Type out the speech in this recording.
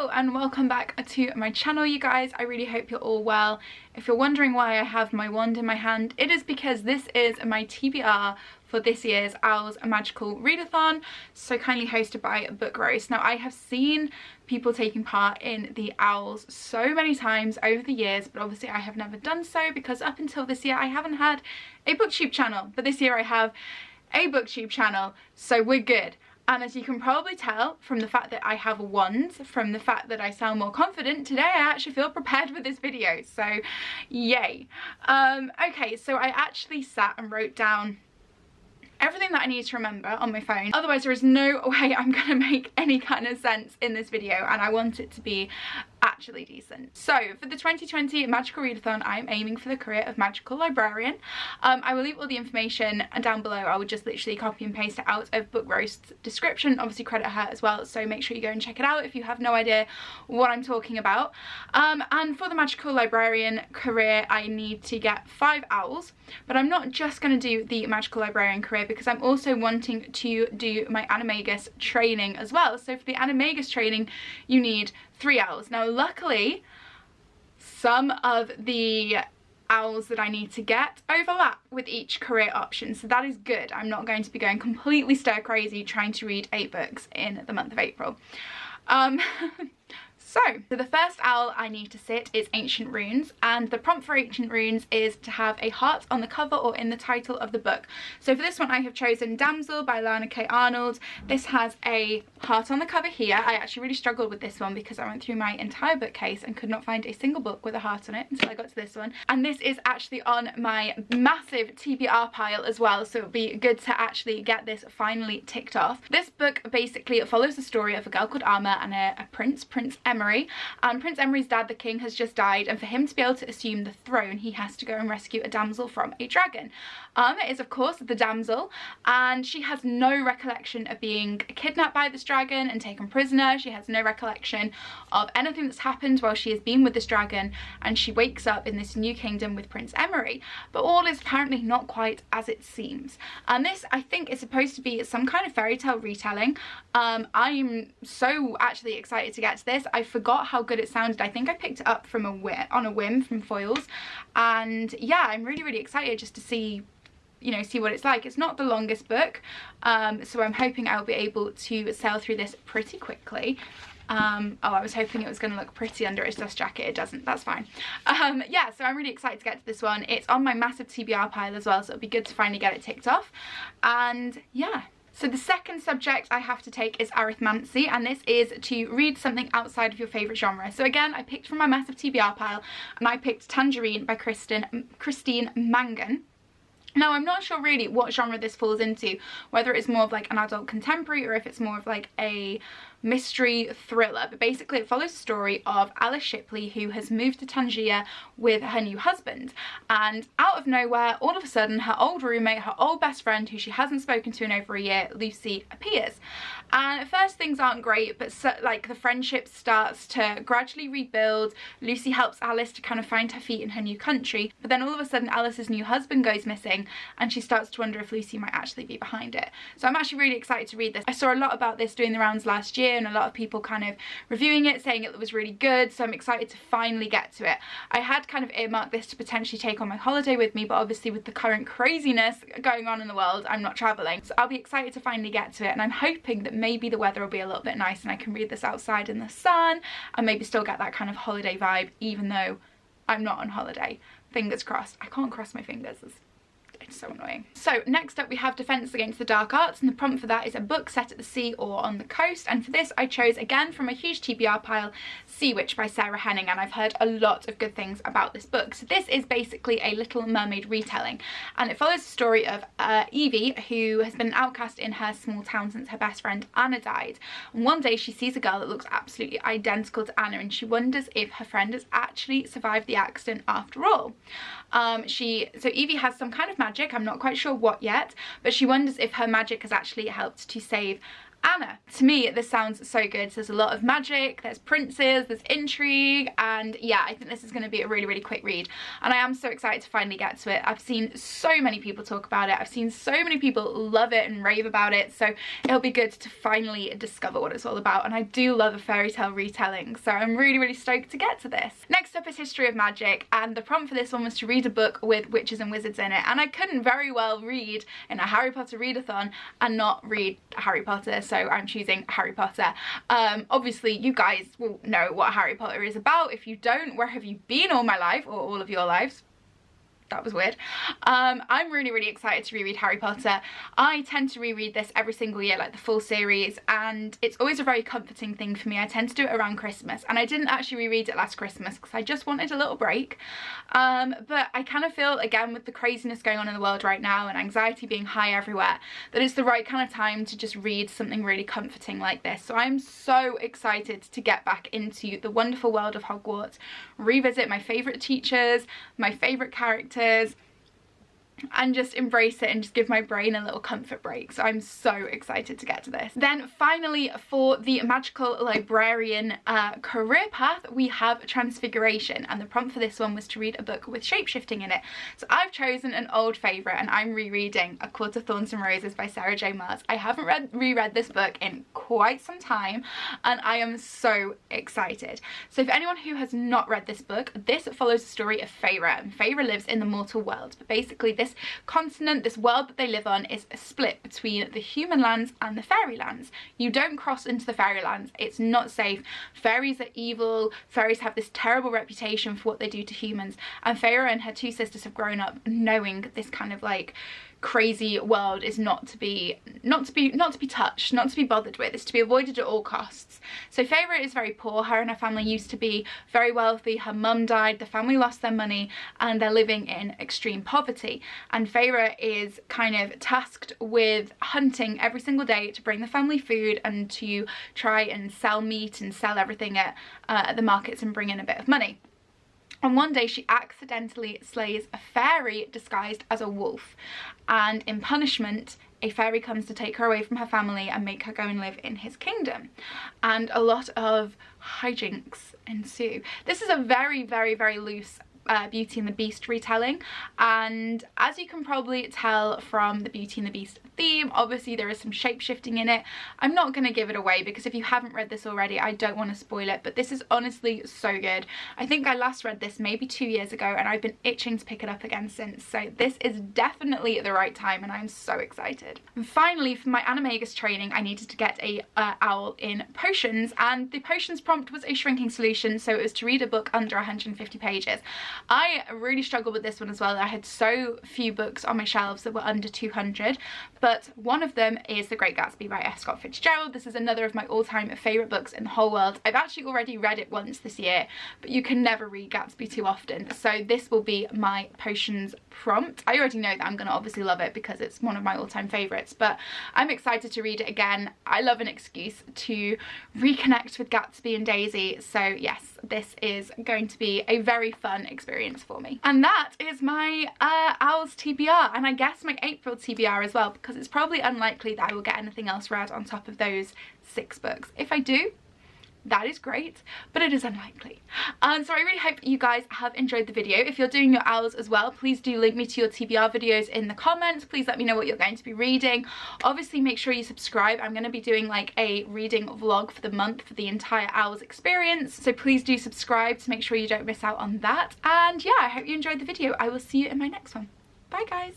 Hello and welcome back to my channel, you guys. I really hope you're all well. If you're wondering why I have my wand in my hand, it is because this is my TBR for this year's O.W.L.S Magical Readathon, so kindly hosted by Book Roast. Now, I have seen people taking part in the O.W.L.S so many times over the years, but obviously I have never done so because up until this year I haven't had a booktube channel, but this year I have a booktube channel, so we're good. And as you can probably tell from the fact that I have a wand, from the fact that I sound more confident, today I actually feel prepared for this video, so yay. Okay, so I actually sat and wrote down everything that I need to remember on my phone, otherwise there is no way I'm gonna make any kind of sense in this video, and I want it to be actually decent. So for the 2020 Magical Readathon, I'm aiming for the career of Magical Librarian. I will leave all the information down below. I would just literally copy and paste it out of Book Roast's description, obviously credit her as well, so make sure you go and check it out if you have no idea what I'm talking about. And for the Magical Librarian career I need to get 5 owls, but I'm not just going to do the Magical Librarian career because I'm also wanting to do my Animagus training as well. So for the Animagus training you need 3 owls. Now luckily some of the owls that I need to get overlap with each career option, so that is good. I'm not going to be going completely stir crazy trying to read 8 books in the month of April. So the first owl I need to sit is Ancient Runes, and the prompt for Ancient Runes is to have a heart on the cover or in the title of the book. So for this one I have chosen Damsel by Lana K. Arnold. This has a heart on the cover here. I actually really struggled with this one because I went through my entire bookcase and could not find a single book with a heart on it until I got to this one. And this is actually on my massive TBR pile as well, so it would be good to actually get this finally ticked off. This book basically follows the story of a girl called Amma and a prince, Prince Emery. And Prince Emery's dad, the king, has just died, and for him to be able to assume the throne he has to go and rescue a damsel from a dragon. It is of course the damsel, and she has no recollection of being kidnapped by this dragon and taken prisoner. She has no recollection of anything that's happened while she has been with this dragon, and she wakes up in this new kingdom with Prince Emery. But all is apparently not quite as it seems, and this I think is supposed to be some kind of fairy tale retelling. I'm so actually excited to get to this. I forgot how good it sounded. I think I picked it up from on a whim from Foyles, and yeah, I'm really excited just to see, you know, see what it's like. It's not the longest book, so I'm hoping I'll be able to sail through this pretty quickly. Oh, I was hoping it was going to look pretty under its dust jacket. It doesn't, that's fine. Yeah, so I'm really excited to get to this one. It's on my massive TBR pile as well, so it'll be good to finally get it ticked off. And yeah. So the second subject I have to take is arithmancy, and this is to read something outside of your favourite genre. So again, I picked from my massive TBR pile, and I picked Tangerine by Christine Mangan. Now, I'm not sure really what genre this falls into, whether it's more of like an adult contemporary or if it's more of like a mystery thriller, but basically it follows the story of Alice Shipley, who has moved to Tangier with her new husband, and out of nowhere, all of a sudden, her old roommate, her old best friend, who she hasn't spoken to in over a year, Lucy, appears. And at first things aren't great, but like the friendship starts to gradually rebuild. Lucy helps Alice to kind of find her feet in her new country, but then all of a sudden Alice's new husband goes missing, and she starts to wonder if Lucy might actually be behind it. So I'm actually really excited to read this. I saw a lot about this doing the rounds last year, and a lot of people kind of reviewing it, saying it was really good, so I'm excited to finally get to it. I had kind of earmarked this to potentially take on my holiday with me, but obviously with the current craziness going on in the world, I'm not travelling. So I'll be excited to finally get to it, and I'm hoping that maybe the weather will be a little bit nice and I can read this outside in the sun and maybe still get that kind of holiday vibe, even though I'm not on holiday. Fingers crossed. I can't cross my fingers. It's so annoying. So next up we have Defence Against the Dark Arts, and the prompt for that is a book set at the sea or on the coast, and for this I chose again from a huge TBR pile Sea Witch by Sarah Henning, and I've heard a lot of good things about this book. So this is basically a Little Mermaid retelling, and it follows the story of Evie, who has been an outcast in her small town since her best friend Anna died, and one day she sees a girl that looks absolutely identical to Anna, and she wonders if her friend has actually survived the accident after all. So Evie has some kind of magic, I'm not quite sure what yet, but she wonders if her magic has actually helped to save Anna. To me, this sounds so good. There's a lot of magic, there's princes, there's intrigue, and yeah, I think this is going to be a really, really quick read. And I am so excited to finally get to it. I've seen so many people talk about it. I've seen so many people love it and rave about it. So it'll be good to finally discover what it's all about. And I do love a fairy tale retelling. So I'm really, really stoked to get to this. Next up is History of Magic. And the prompt for this one was to read a book with witches and wizards in it. And I couldn't very well read in a Harry Potter readathon and not read Harry Potter. So I'm choosing Harry Potter. Obviously you guys will know what Harry Potter is about. If you don't, where have you been all my life, or all of your lives? That was weird. I'm really, really excited to reread Harry Potter. I tend to reread this every single year, like the full series, and it's always a very comforting thing for me. I tend to do it around Christmas, and I didn't actually reread it last Christmas because I just wanted a little break. But I kind of feel, again, with the craziness going on in the world right now and anxiety being high everywhere, that it's the right kind of time to just read something really comforting like this. So I'm so excited to get back into the wonderful world of Hogwarts, revisit my favourite teachers, my favourite characters, and just embrace it and just give my brain a little comfort break. So I'm so excited to get to this. Then finally, for the magical librarian career path, we have Transfiguration, and the prompt for this one was to read a book with shapeshifting in it. So I've chosen an old favourite, and I'm rereading A Court of Thorns and Roses by Sarah J Maas. I haven't reread this book in quite some time, and I am so excited. So for anyone who has not read this book, this follows the story of Feyre, and Feyre lives in the mortal world. But basically this continent, this world that they live on, is split between the human lands and the fairy lands. You don't cross into the fairy lands, it's not safe. Fairies are evil, fairies have this terrible reputation for what they do to humans, and Feyre and her two sisters have grown up knowing this kind of like crazy world is not to be touched, not to be bothered with. It's to be avoided at all costs. So Feyre is very poor. Her and her family used to be very wealthy. Her mum died, the family lost their money, and they're living in extreme poverty. And Feyre is kind of tasked with hunting every single day to bring the family food and to try and sell meat and sell everything at the markets and bring in a bit of money. And one day she accidentally slays a fairy disguised as a wolf, and in punishment a fairy comes to take her away from her family and make her go and live in his kingdom, and a lot of hijinks ensue. This is a very, very, very loose Beauty and the Beast retelling, and as you can probably tell from the Beauty and the Beast theme, obviously there is some shape-shifting in it. I'm not going to give it away because if you haven't read this already, I don't want to spoil it, but this is honestly so good. I think I last read this maybe 2 years ago, and I've been itching to pick it up again since, so this is definitely the right time, and I'm so excited. And finally, for my animagus training, I needed to get a owl in potions, and the potions prompt was a shrinking solution, so it was to read a book under 150 pages. I really struggled with this one as well. I had so few books on my shelves that were under 200, but one of them is The Great Gatsby by F. Scott Fitzgerald. This is another of my all-time favourite books in the whole world. I've actually already read it once this year, but you can never read Gatsby too often, so this will be my potions prompt. I already know that I'm going to obviously love it because it's one of my all-time favourites, but I'm excited to read it again. I love an excuse to reconnect with Gatsby and Daisy, so yes, this is going to be a very fun experience for me. And that is my O.W.L.S TBR, and I guess my April TBR as well, because it's probably unlikely that I will get anything else read on top of those 6 books. If I do, that is great, but it is unlikely. So I really hope you guys have enjoyed the video. If you're doing your O.W.L.S as well, please do link me to your TBR videos in the comments. Please let me know what you're going to be reading. Obviously make sure you subscribe. I'm going to be doing like a reading vlog for the month for the entire O.W.L.S experience, so please do subscribe to make sure you don't miss out on that. And yeah, I hope you enjoyed the video. I will see you in my next one. Bye guys.